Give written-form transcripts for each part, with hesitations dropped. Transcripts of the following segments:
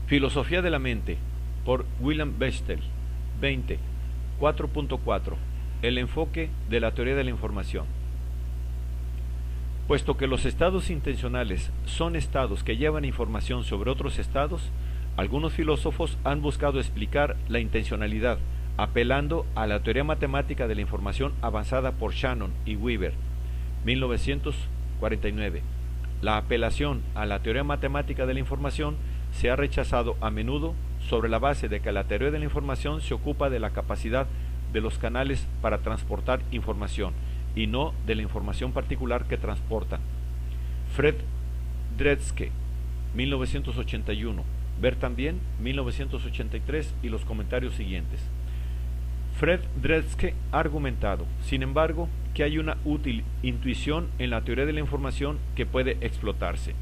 Filosofía de la mente, por William Bechtel. 20. 4.4. El enfoque de la teoría de la información. Puesto que los estados intencionales son estados que llevan información sobre otros estados, algunos filósofos han buscado explicar la intencionalidad, apelando a la teoría matemática de la información avanzada por Shannon y Weaver, 1949. La apelación a la teoría matemática de la información se ha rechazado a menudo sobre la base de que la teoría de la información se ocupa de la capacidad de los canales para transportar información y no de la información particular que transportan. Fred Dretske, 1981. Ver también 1983 y los comentarios siguientes. Fred Dretske ha argumentado, sin embargo, que hay una útil intuición en la teoría de la información que puede explotarse.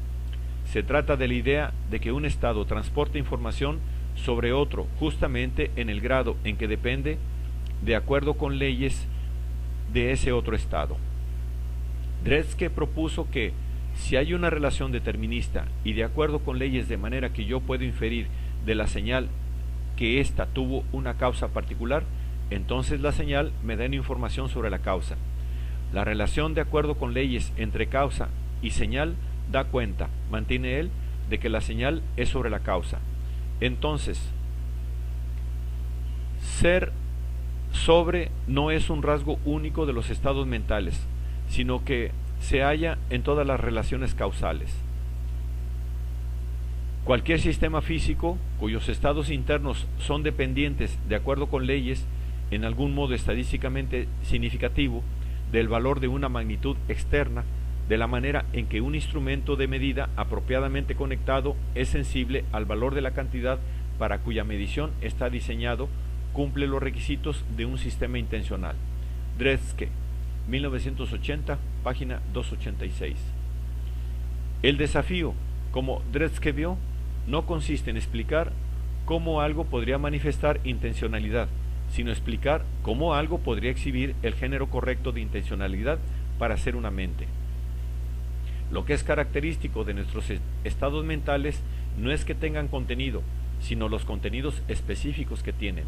Se trata de la idea de que un estado transporta información sobre otro justamente en el grado en que depende de acuerdo con leyes de ese otro estado. Dretske propuso que si hay una relación determinista y de acuerdo con leyes de manera que yo puedo inferir de la señal que ésta tuvo una causa particular, entonces la señal me da una información sobre la causa. La relación de acuerdo con leyes entre causa y señal da cuenta, mantiene él, de que la señal es sobre la causa. Entonces, ser sobre no es un rasgo único de los estados mentales, sino que se halla en todas las relaciones causales. Cualquier sistema físico cuyos estados internos son dependientes, de acuerdo con leyes, en algún modo estadísticamente significativo, del valor de una magnitud externa, de la manera en que un instrumento de medida apropiadamente conectado es sensible al valor de la cantidad para cuya medición está diseñado, cumple los requisitos de un sistema intencional. Dretske, 1980, página 286. El desafío, como Dretske vio, no consiste en explicar cómo algo podría manifestar intencionalidad, sino explicar cómo algo podría exhibir el género correcto de intencionalidad para ser una mente. Lo que es característico de nuestros estados mentales no es que tengan contenido, sino los contenidos específicos que tienen.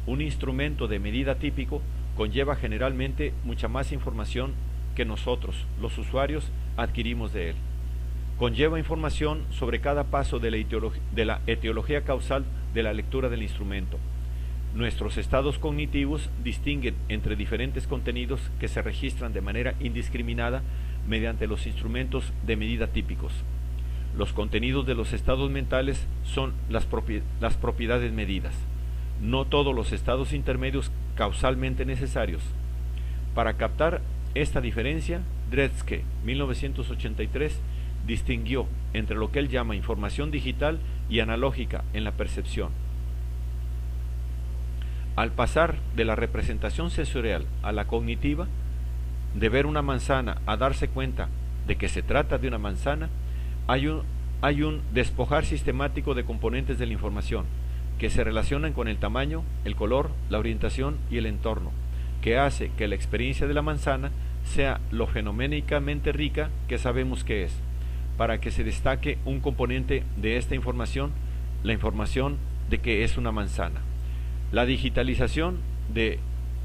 Un instrumento de medida típico conlleva generalmente mucha más información que nosotros, los usuarios, adquirimos de él. Conlleva información sobre cada paso de la etiología causal de la lectura del instrumento. Nuestros estados cognitivos distinguen entre diferentes contenidos que se registran de manera indiscriminada mediante los instrumentos de medida típicos. Los contenidos de los estados mentales son las propiedades medidas, no todos los estados intermedios causalmente necesarios. Para captar esta diferencia, Dretske, 1983, distinguió entre lo que él llama información digital y analógica en la percepción. Al pasar de la representación sensorial a la cognitiva, de ver una manzana a darse cuenta de que se trata de una manzana, hay un despojar sistemático de componentes de la información que se relacionan con el tamaño, el color, la orientación y el entorno, que hace que la experiencia de la manzana sea lo fenoménicamente rica que sabemos que es, para que se destaque un componente de esta información, la información de que es una manzana. La digitalización de,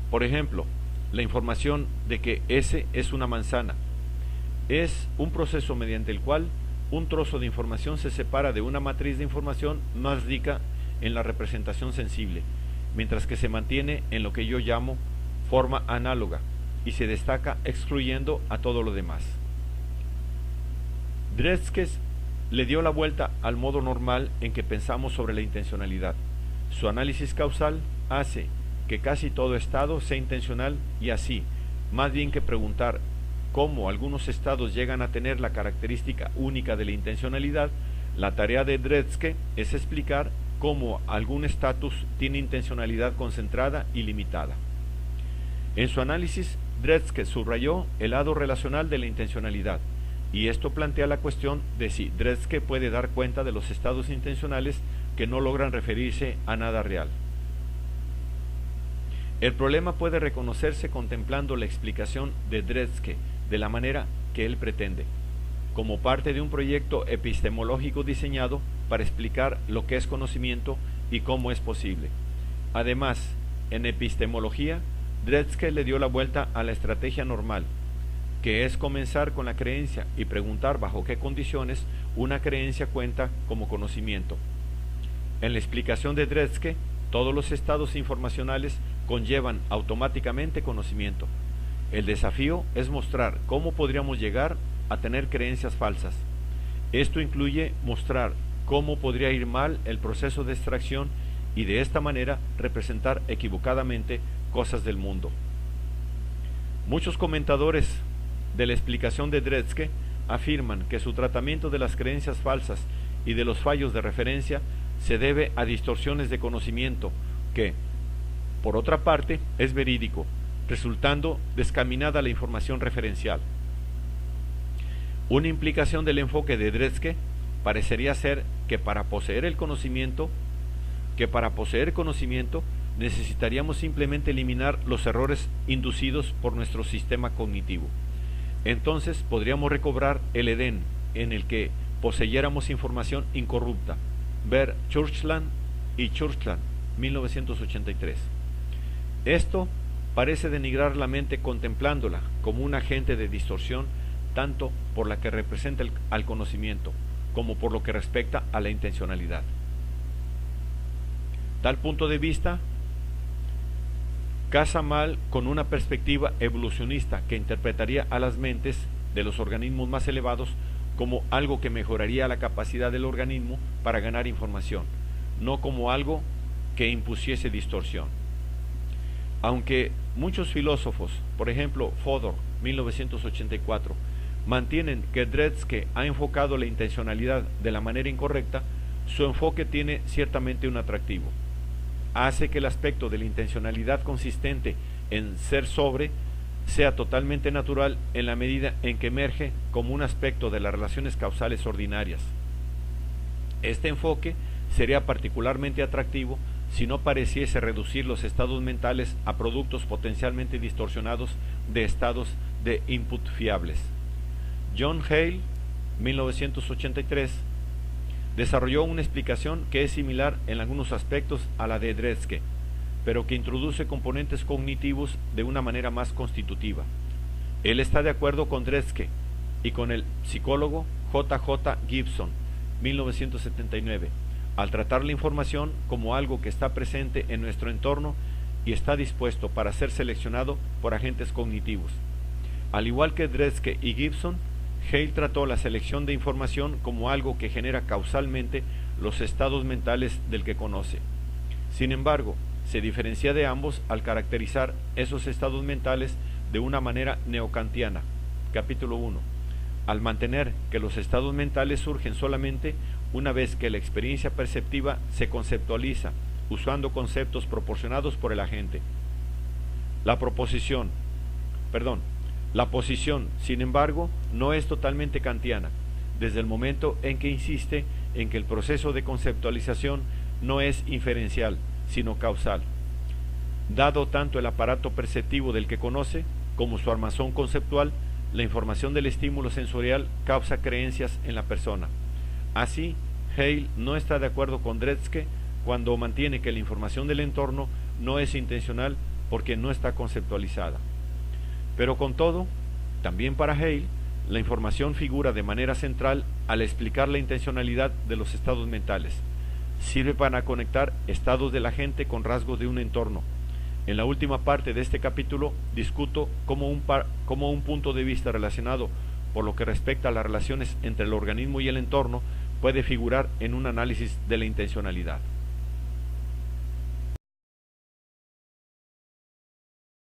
por ejemplo, la información de que ese es una manzana es un proceso mediante el cual un trozo de información se separa de una matriz de información más rica en la representación sensible, mientras que se mantiene en lo que yo llamo forma análoga y se destaca excluyendo a todo lo demás. Dretske le dio la vuelta al modo normal en que pensamos sobre la intencionalidad. Su análisis causal hace que casi todo estado sea intencional y así, más bien que preguntar cómo algunos estados llegan a tener la característica única de la intencionalidad, la tarea de Dretske es explicar cómo algún estatus tiene intencionalidad concentrada y limitada. En su análisis, Dretske subrayó el lado relacional de la intencionalidad, y esto plantea la cuestión de si Dretske puede dar cuenta de los estados intencionales que no logran referirse a nada real. El problema puede reconocerse contemplando la explicación de Dretske de la manera que él pretende, como parte de un proyecto epistemológico diseñado para explicar lo que es conocimiento y cómo es posible. Además, en epistemología, Dretske le dio la vuelta a la estrategia normal, que es comenzar con la creencia y preguntar bajo qué condiciones una creencia cuenta como conocimiento. En la explicación de Dretske, todos los estados informacionales conllevan automáticamente conocimiento. El desafío es mostrar cómo podríamos llegar a tener creencias falsas. Esto incluye mostrar cómo podría ir mal el proceso de extracción y de esta manera representar equivocadamente cosas del mundo. Muchos comentadores de la explicación de Dretske afirman que su tratamiento de las creencias falsas y de los fallos de referencia se debe a distorsiones de conocimiento que, por otra parte, es verídico, resultando descaminada la información referencial. Una implicación del enfoque de Dretske parecería ser que para poseer conocimiento necesitaríamos simplemente eliminar los errores inducidos por nuestro sistema cognitivo. Entonces podríamos recobrar el Edén en el que poseyéramos información incorrupta. Ver Churchland y Churchland, 1983. Esto parece denigrar la mente contemplándola como un agente de distorsión, tanto por la que representa al conocimiento, como por lo que respecta a la intencionalidad. Tal punto de vista casa mal con una perspectiva evolucionista que interpretaría a las mentes de los organismos más elevados como algo que mejoraría la capacidad del organismo para ganar información, no como algo que impusiese distorsión. Aunque muchos filósofos, por ejemplo Fodor, 1984, mantienen que Dretske ha enfocado la intencionalidad de la manera incorrecta, su enfoque tiene ciertamente un atractivo. Hace que el aspecto de la intencionalidad consistente en ser sobre sea totalmente natural en la medida en que emerge como un aspecto de las relaciones causales ordinarias. Este enfoque sería particularmente atractivo si no pareciese reducir los estados mentales a productos potencialmente distorsionados de estados de input fiables. John Hale, 1983, desarrolló una explicación que es similar en algunos aspectos a la de Dretske, pero que introduce componentes cognitivos de una manera más constitutiva. Él está de acuerdo con Dretske y con el psicólogo J.J. Gibson, 1979, al tratar la información como algo que está presente en nuestro entorno y está dispuesto para ser seleccionado por agentes cognitivos. Al igual que Dretske y Gibson, Hale trató la selección de información como algo que genera causalmente los estados mentales del que conoce. Sin embargo, se diferencia de ambos al caracterizar esos estados mentales de una manera neokantiana, capítulo 1, al mantener que los estados mentales surgen solamente una vez que la experiencia perceptiva se conceptualiza usando conceptos proporcionados por el agente. La posición, sin embargo, no es totalmente kantiana, desde el momento en que insiste en que el proceso de conceptualización no es inferencial, sino causal. Dado tanto el aparato perceptivo del que conoce como su armazón conceptual, la información del estímulo sensorial causa creencias en la persona. Así, Hale no está de acuerdo con Dretske cuando mantiene que la información del entorno no es intencional porque no está conceptualizada. Pero con todo, también para Hale, la información figura de manera central al explicar la intencionalidad de los estados mentales. Sirve para conectar estados de la gente con rasgos de un entorno. En la última parte de este capítulo discuto cómo un punto de vista relacionado por lo que respecta a las relaciones entre el organismo y el entorno puede figurar en un análisis de la intencionalidad.